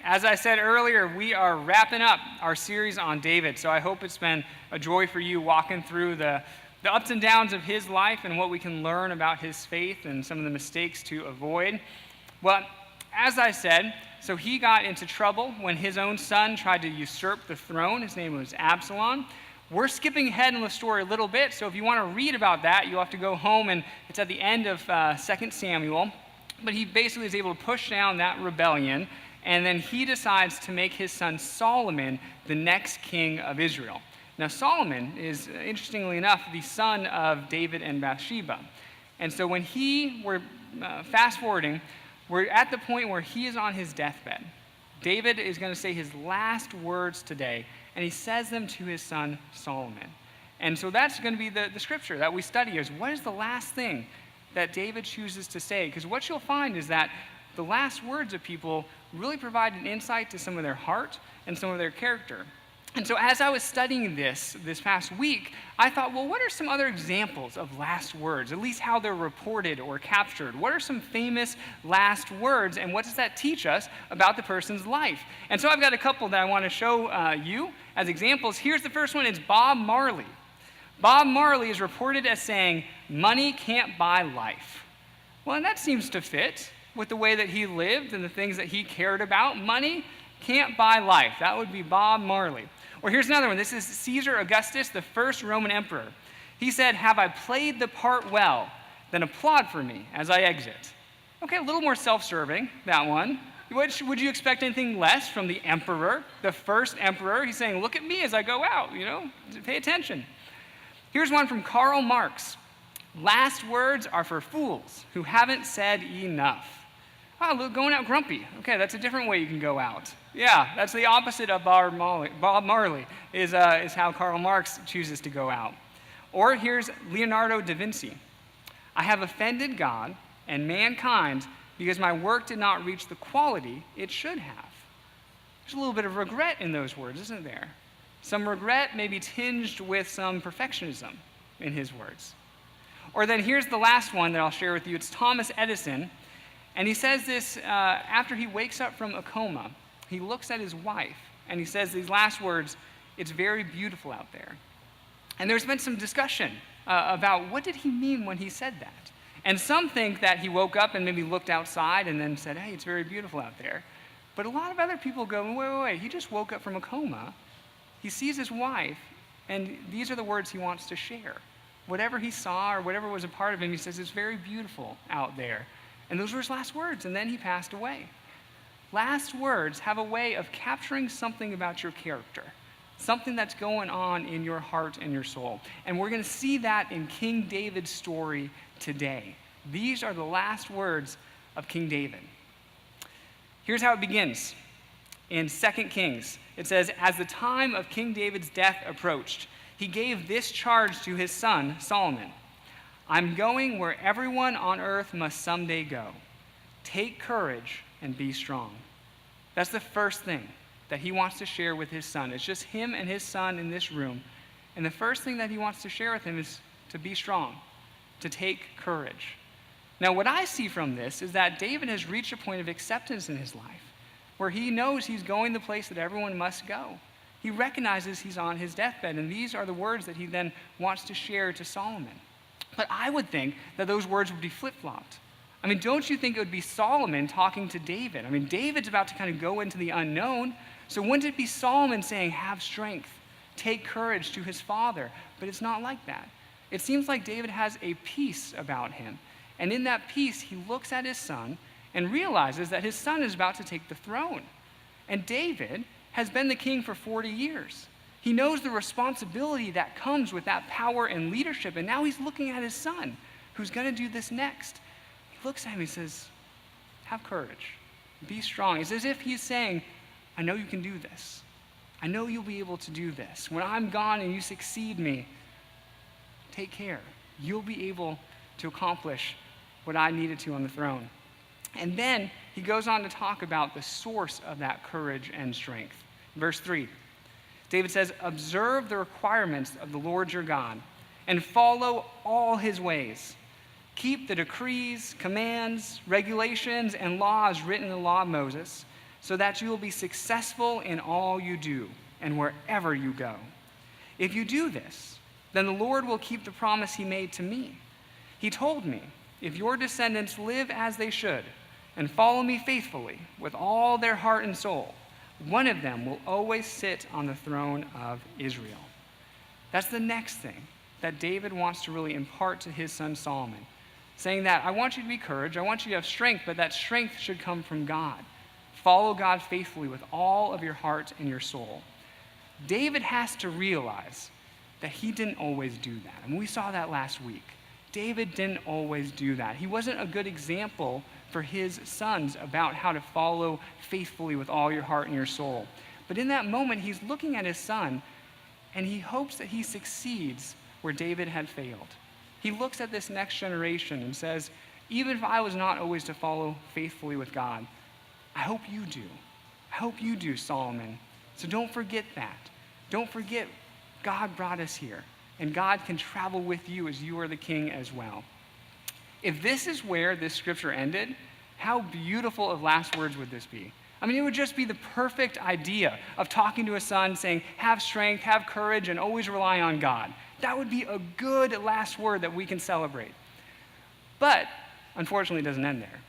as I said earlier, we are wrapping up our series on David, so I hope it's been a joy for you walking through the ups and downs of his life and what we can learn about his faith and some of the mistakes to avoid. Well, as I said, so he got into trouble when his own son tried to usurp the throne. His name was Absalom. We're skipping ahead in the story a little bit, so if you want to read about that, you'll have to go home, and it's at the end of 2 Samuel. But he basically is able to push down that rebellion, and then he decides to make his son Solomon the next king of Israel. Now, Solomon is, interestingly enough, the son of David and Bathsheba. And so when we're fast forwarding, we're at the point where he is on his deathbed. David is going to say his last words today, and he says them to his son Solomon. And so that's going to be the scripture that we study is what is the last thing that David chooses to say? Because what you'll find is that the last words of people really provide an insight to some of their heart and some of their character. And so as I was studying this past week, I thought, well, what are some other examples of last words, at least how they're reported or captured? What are some famous last words, and what does that teach us about the person's life? And so I've got a couple that I want to show you as examples. Here's the first one. It's Bob Marley. Bob Marley is reported as saying, "Money can't buy life." Well, and that seems to fit with the way that he lived and the things that he cared about. Money can't buy life. That would be Bob Marley. Or here's another one. This is Caesar Augustus, the first Roman emperor. He said, "Have I played the part well? Then applaud for me as I exit." Okay, a little more self-serving, that one. Would you expect anything less from the emperor, the first emperor? He's saying, "Look at me as I go out, pay attention." Here's one from Karl Marx. "Last words are for fools who haven't said enough." Oh, look, going out grumpy. Okay, that's a different way you can go out. Yeah, that's the opposite of Bob Marley, is how Karl Marx chooses to go out. Or here's Leonardo da Vinci. "I have offended God and mankind because my work did not reach the quality it should have." There's a little bit of regret in those words, isn't there? Some regret maybe tinged with some perfectionism in his words. Or then here's the last one that I'll share with you. It's Thomas Edison. And he says this after he wakes up from a coma. He looks at his wife and he says these last words, "It's very beautiful out there." And there's been some discussion about what did he mean when he said that. And some think that he woke up and maybe looked outside and then said, "Hey, it's very beautiful out there." But a lot of other people go, wait, he just woke up from a coma. He sees his wife, and these are the words he wants to share. Whatever he saw or whatever was a part of him, he says, "It's very beautiful out there." And those were his last words, and then he passed away. Last words have a way of capturing something about your character, something that's going on in your heart and your soul. And we're going to see that in King David's story today. These are the last words of King David. Here's how it begins. In 2 Kings, it says, "As the time of King David's death approached, he gave this charge to his son, Solomon. I'm going where everyone on earth must someday go. Take courage and be strong." That's the first thing that he wants to share with his son. It's just him and his son in this room. And the first thing that he wants to share with him is to be strong, to take courage. Now, what I see from this is that David has reached a point of acceptance in his life where he knows he's going the place that everyone must go. He recognizes he's on his deathbed, and these are the words that he then wants to share to Solomon. But I would think that those words would be flip-flopped. I mean, don't you think it would be Solomon talking to David? I mean, David's about to kind of go into the unknown, so wouldn't it be Solomon saying, "Have strength, take courage" to his father? But it's not like that. It seems like David has a peace about him, and in that peace, he looks at his son and realizes that his son is about to take the throne. And David has been the king for 40 years. He knows the responsibility that comes with that power and leadership, and now he's looking at his son, who's going to do this next. He looks at him and says, "Have courage, be strong." It's as if he's saying, "I know you can do this. I know you'll be able to do this. When I'm gone and you succeed me, take care. You'll be able to accomplish what I needed to on the throne." And then he goes on to talk about the source of that courage and strength. Verse 3, David says, "Observe the requirements of the Lord your God and follow all his ways. Keep the decrees, commands, regulations, and laws written in the law of Moses, so that you will be successful in all you do and wherever you go. If you do this, then the Lord will keep the promise he made to me. He told me, if your descendants live as they should and follow me faithfully with all their heart and soul, one of them will always sit on the throne of Israel. That's the next thing that David wants to really impart to his son Solomon, saying that I want you to be courage, I want you to have strength, but that strength should come from God. Follow God faithfully with all of your heart and your soul. David has to realize that he didn't always do that. And we saw that last week. David didn't always do that. He wasn't a good example for his sons about how to follow faithfully with all your heart and your soul. But in that moment, he's looking at his son, and he hopes that he succeeds where David had failed. He looks at this next generation and says, even if I was not always to follow faithfully with God, I hope you do. I hope you do, Solomon. So don't forget that. Don't forget God brought us here, and God can travel with you as you are the king as well. If this is where this scripture ended, how beautiful of last words would this be? I mean, it would just be the perfect idea of talking to a son, saying, have strength, have courage, and always rely on God. That would be a good last word that we can celebrate. But, unfortunately, it doesn't end there.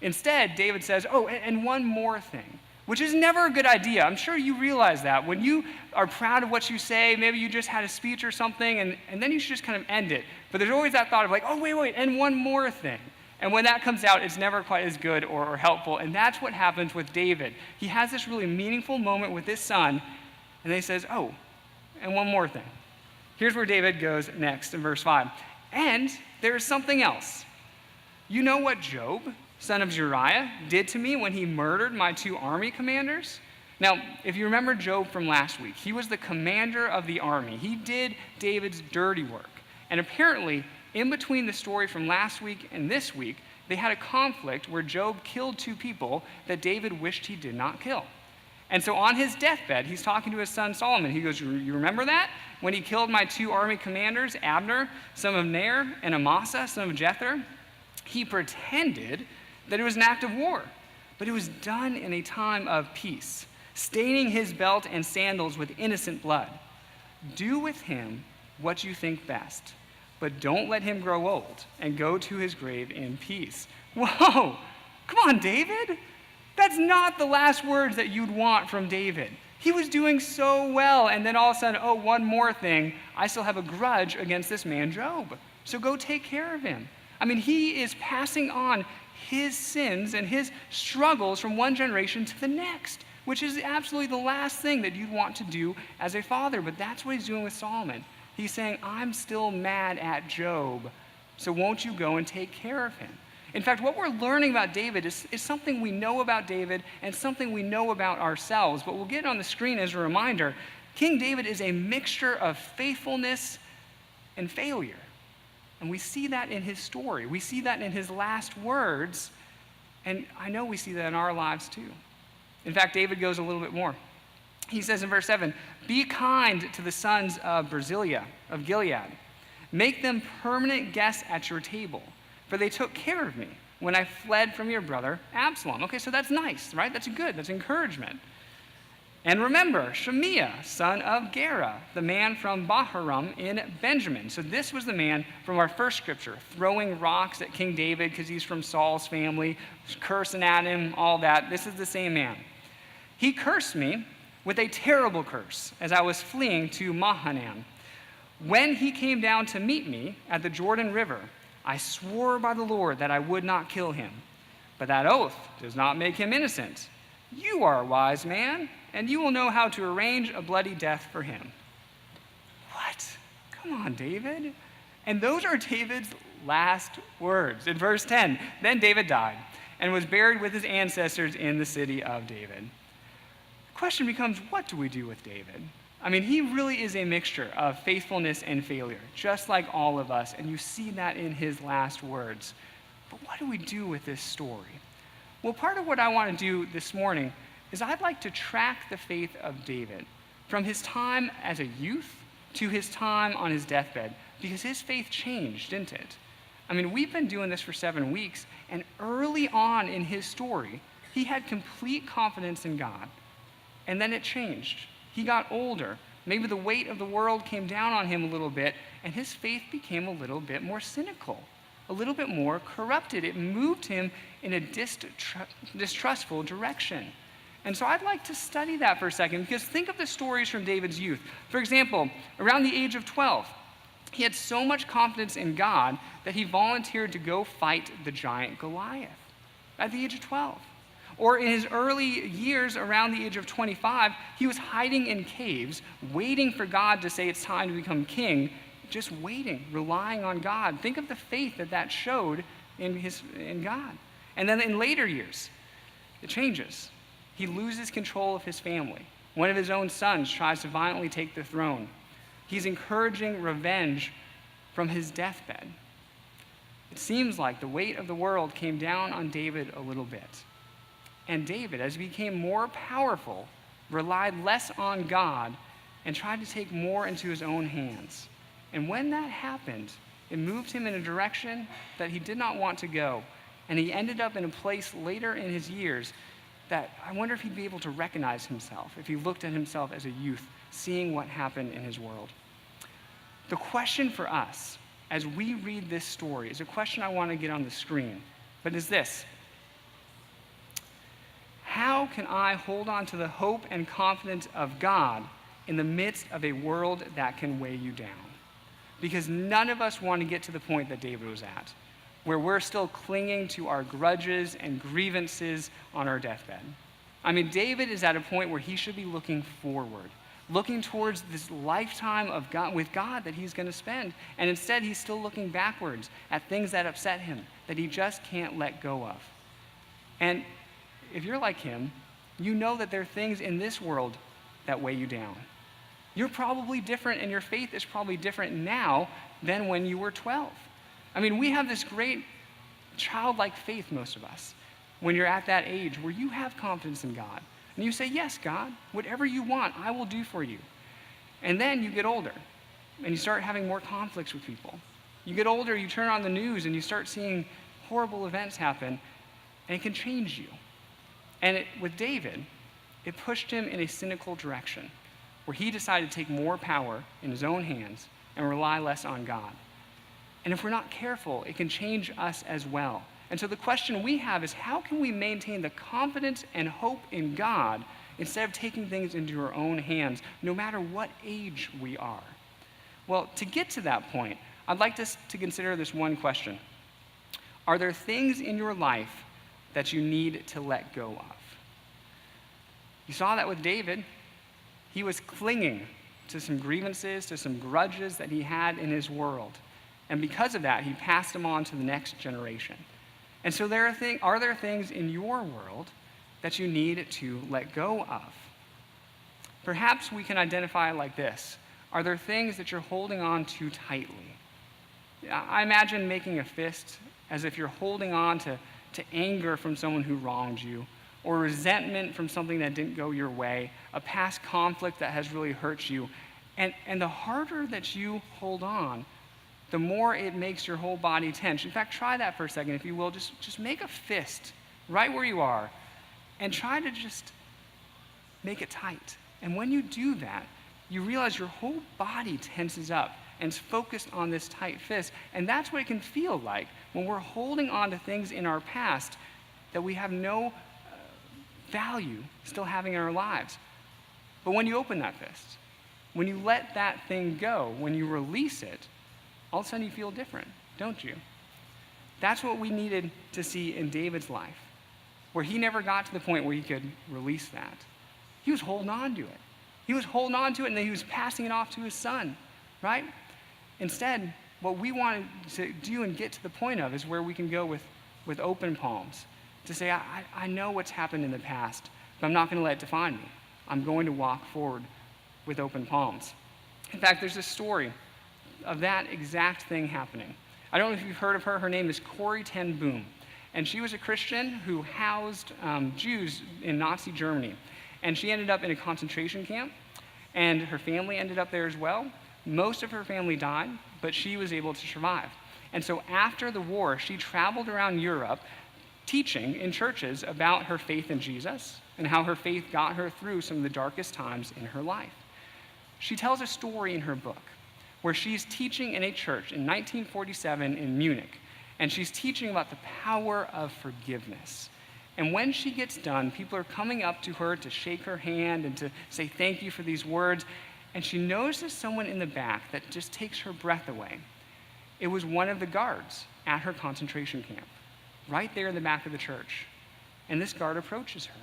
Instead, David says, oh, and one more thing, which is never a good idea. I'm sure you realize that. When you are proud of what you say, maybe you just had a speech or something, and then you should just kind of end it. But there's always that thought of like, oh, wait, and one more thing. And when that comes out, it's never quite as good or helpful. And that's what happens with David. He has this really meaningful moment with his son, and then he says, oh, and one more thing. Here's where David goes next in verse 5. And there is something else. You know what Job, son of Zeruiah, did to me when he murdered my 2 army commanders? Now, if you remember Job from last week, he was the commander of the army. He did David's dirty work. And apparently, in between the story from last week and this week, they had a conflict where Job killed 2 people that David wished he did not kill. And so on his deathbed, he's talking to his son Solomon. He goes, you remember that? When he killed my 2 army commanders, Abner, son of Ner, and Amasa, son of Jether? He pretended that it was an act of war, but it was done in a time of peace, staining his belt and sandals with innocent blood. Do with him what you think best, but don't let him grow old and go to his grave in peace. Whoa, come on, David. That's not the last words that you'd want from David. He was doing so well, and then all of a sudden, oh, one more thing, I still have a grudge against this man Job, so go take care of him. I mean, he is passing on his sins and his struggles from one generation to the next, which is absolutely the last thing that you'd want to do as a father, but that's what he's doing with Solomon. He's saying, I'm still mad at Job, so won't you go and take care of him? In fact, what we're learning about David is something we know about David and something we know about ourselves, but we'll get it on the screen as a reminder. King David is a mixture of faithfulness and failure. And we see that in his story. We see that in his last words, and I know we see that in our lives too. In fact, David goes a little bit more. He says in verse 7, be kind to the sons of Barzillai, of Gilead. Make them permanent guests at your table, for they took care of me when I fled from your brother Absalom. Okay, so that's nice, right? That's good. That's encouragement. And remember, Shemiah, son of Gera, the man from Bahurim in Benjamin. So this was the man from our first scripture, throwing rocks at King David because he's from Saul's family, cursing at him, all that. This is the same man. He cursed me with a terrible curse as I was fleeing to Mahanaim. When he came down to meet me at the Jordan River, I swore by the Lord that I would not kill him. But that oath does not make him innocent. You are a wise man, and you will know how to arrange a bloody death for him. What? Come on, David. And those are David's last words. In verse 10, then David died and was buried with his ancestors in the city of David. The question becomes, what do we do with David? I mean, he really is a mixture of faithfulness and failure, just like all of us, and you see that in his last words. But what do we do with this story? Well, part of what I want to do this morning is I'd like to track the faith of David from his time as a youth to his time on his deathbed, because his faith changed, didn't it? I mean, we've been doing this for 7 weeks, and early on in his story, he had complete confidence in God. And then it changed. He got older. Maybe the weight of the world came down on him a little bit, and his faith became a little bit more cynical, a little bit more corrupted. It moved him in a distrustful direction. And so I'd like to study that for a second, because think of the stories from David's youth. For example, around the age of 12, he had so much confidence in God that he volunteered to go fight the giant Goliath at the age of 12. Or in his early years, around the age of 25, he was hiding in caves, waiting for God to say it's time to become king, just waiting, relying on God. Think of the faith that showed in God. And then in later years, it changes. He loses control of his family. One of his own sons tries to violently take the throne. He's encouraging revenge from his deathbed. It seems like the weight of the world came down on David a little bit. And David, as he became more powerful, relied less on God and tried to take more into his own hands. And when that happened, it moved him in a direction that he did not want to go. And he ended up in a place later in his years that I wonder if he'd be able to recognize himself, if he looked at himself as a youth, seeing what happened in his world. The question for us, as we read this story, is a question I want to get on the screen, but is this: how can I hold on to the hope and confidence of God in the midst of a world that can weigh you down? Because none of us want to get to the point that David was at, where we're still clinging to our grudges and grievances on our deathbed. I mean, David is at a point where he should be looking forward, looking towards this lifetime of God, with God that he's going to spend. And instead, he's still looking backwards at things that upset him, that he just can't let go of. And if you're like him, you know that there are things in this world that weigh you down. You're probably different, and your faith is probably different now than when you were 12. I mean, we have this great childlike faith, most of us, when you're at that age where you have confidence in God. And you say, yes, God, whatever you want, I will do for you. And then you get older, and you start having more conflicts with people. You get older, you turn on the news, and you start seeing horrible events happen, and it can change you. And with David, it pushed him in a cynical direction, where he decided to take more power in his own hands and rely less on God. And if we're not careful, it can change us as well. And so the question we have is, how can we maintain the confidence and hope in God instead of taking things into our own hands, no matter what age we are? Well, to get to that point, I'd like us to consider this one question. Are there things in your life that you need to let go of? You saw that with David. He was clinging to some grievances, to some grudges that he had in his world. And because of that, he passed them on to the next generation. And so are there things in your world that you need to let go of? Perhaps we can identify it like this. Are there things that you're holding on too tightly? I imagine making a fist as if you're holding on to anger from someone who wronged you, or resentment from something that didn't go your way, a past conflict that has really hurt you. And the harder that you hold on, the more it makes your whole body tense. In fact, try that for a second, if you will. Just make a fist right where you are and try to just make it tight. And when you do that, you realize your whole body tenses up and is focused on this tight fist. And that's what it can feel like when we're holding on to things in our past that we have no value still having in our lives. But when you open that fist, when you let that thing go, when you release it, all of a sudden you feel different, don't you? That's what we needed to see in David's life, where he never got to the point where he could release that. He was holding on to it. He was holding on to it, and then he was passing it off to his son, right? Instead, what we wanted to do and get to the point of is where we can go with open palms, to say, I know what's happened in the past, but I'm not going to let it define me. I'm going to walk forward with open palms. In fact, there's a story of that exact thing happening. I don't know if you've heard of her. Her name is Corrie ten Boom. And she was a Christian who housed Jews in Nazi Germany. And she ended up in a concentration camp, and her family ended up there as well. Most of her family died, but she was able to survive. And so after the war, she traveled around Europe teaching in churches about her faith in Jesus and how her faith got her through some of the darkest times in her life. She tells a story in her book where she's teaching in a church in 1947 in Munich, and she's teaching about the power of forgiveness. And when she gets done, people are coming up to her to shake her hand and to say thank you for these words, and she notices someone in the back that just takes her breath away. It was one of the guards at her concentration camp, right there in the back of the church. And this guard approaches her,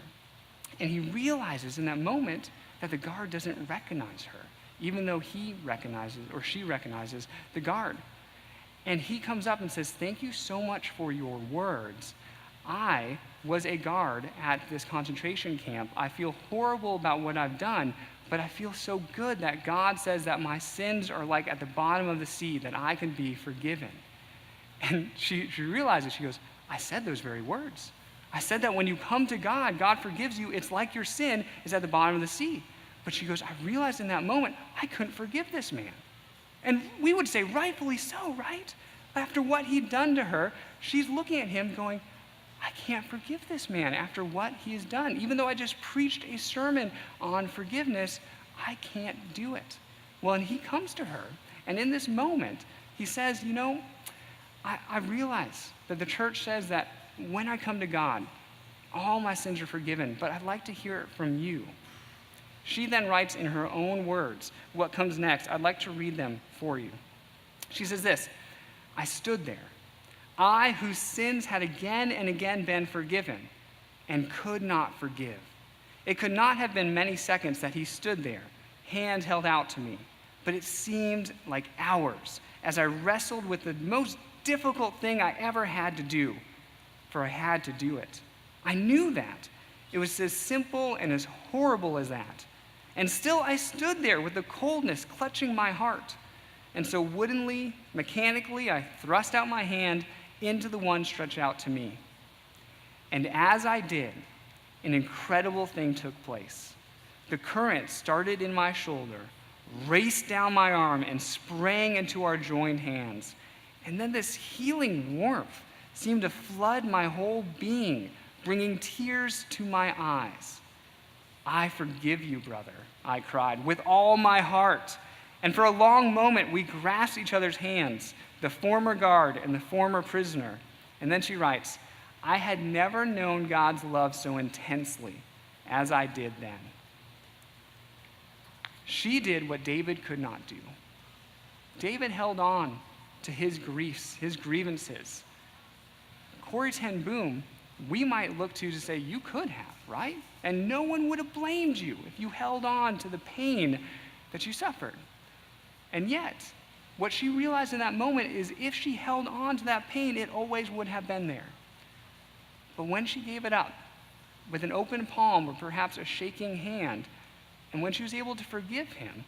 and he realizes in that moment that the guard doesn't recognize her, even though he recognizes, or she recognizes, the guard. And he comes up and says, "Thank you so much for your words. I was a guard at this concentration camp. I feel horrible about what I've done, but I feel so good that God says that my sins are like at the bottom of the sea, that I can be forgiven." And she realizes, she goes, "I said those very words. I said that when you come to God, God forgives you. It's like your sin is at the bottom of the sea." But she goes, "I realized in that moment, I couldn't forgive this man." And we would say, rightfully so, right? After what he'd done to her, she's looking at him going, "I can't forgive this man after what he has done. Even though I just preached a sermon on forgiveness, I can't do it." Well, and he comes to her, and in this moment, he says, I realize that the church says that when I come to God, all my sins are forgiven, but I'd like to hear it from you. She then writes in her own words what comes next. I'd like to read them for you. She says this: "I stood there, I whose sins had again and again been forgiven, and could not forgive. It could not have been many seconds that he stood there, hand held out to me, but it seemed like hours as I wrestled with the most difficult thing I ever had to do, for I had to do it. I knew that. It was as simple and as horrible as that. And still I stood there with the coldness clutching my heart. And so woodenly, mechanically, I thrust out my hand into the one stretched out to me. And as I did, an incredible thing took place. The current started in my shoulder, raced down my arm, and sprang into our joined hands. And then this healing warmth seemed to flood my whole being, bringing tears to my eyes. 'I forgive you, brother,' I cried, 'with all my heart.' And for a long moment, we grasped each other's hands, the former guard and the former prisoner." And then she writes, "I had never known God's love so intensely as I did then." She did what David could not do. David held on to his griefs, his grievances. Corrie ten Boom, we might look to say, you could have, right? And no one would have blamed you if you held on to the pain that you suffered. And yet, what she realized in that moment is if she held on to that pain, it always would have been there. But when she gave it up, with an open palm or perhaps a shaking hand, and when she was able to forgive him,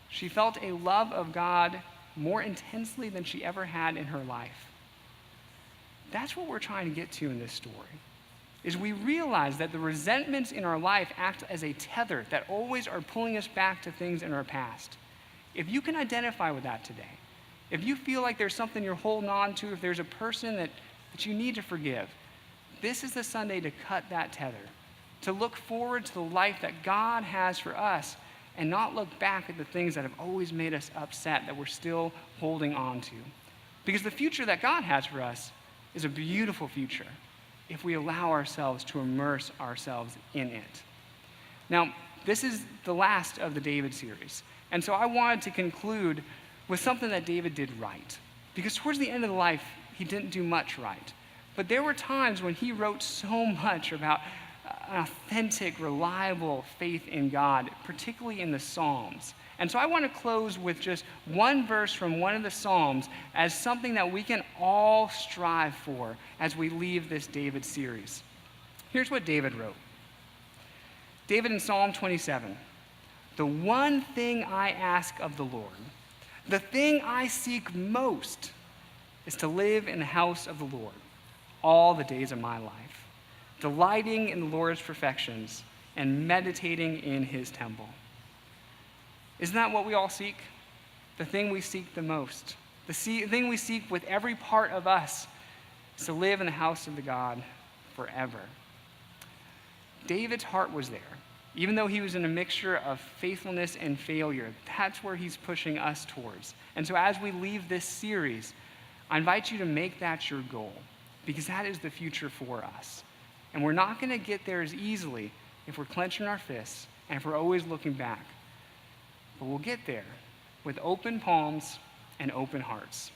she felt a love of God more intensely than she ever had in her life. That's what we're trying to get to in this story, is we realize that the resentments in our life act as a tether that always are pulling us back to things in our past. If you can identify with that today, if you feel like there's something you're holding on to, if there's a person that you need to forgive, this is the Sunday to cut that tether, to look forward to the life that God has for us and not look back at the things that have always made us upset that we're still holding on to. Because the future that God has for us is a beautiful future if we allow ourselves to immerse ourselves in it. Now, this is the last of the David series. And so I wanted to conclude with something that David did right. Because towards the end of the life, he didn't do much right. But there were times when he wrote so much about an authentic, reliable faith in God, particularly in the Psalms. And so I want to close with just one verse from one of the Psalms as something that we can all strive for as we leave this David series. Here's what David wrote. David in Psalm 27, "The one thing I ask of the Lord, the thing I seek most, is to live in the house of the Lord all the days of my life, delighting in the Lord's perfections and meditating in his temple." Isn't that what we all seek? The thing we seek the most. The thing we seek with every part of us is to live in the house of the God forever. David's heart was there. Even though he was in a mixture of faithfulness and failure, that's where he's pushing us towards. And so as we leave this series, I invite you to make that your goal, because that is the future for us. And we're not going to get there as easily if we're clenching our fists and if we're always looking back. But we'll get there with open palms and open hearts.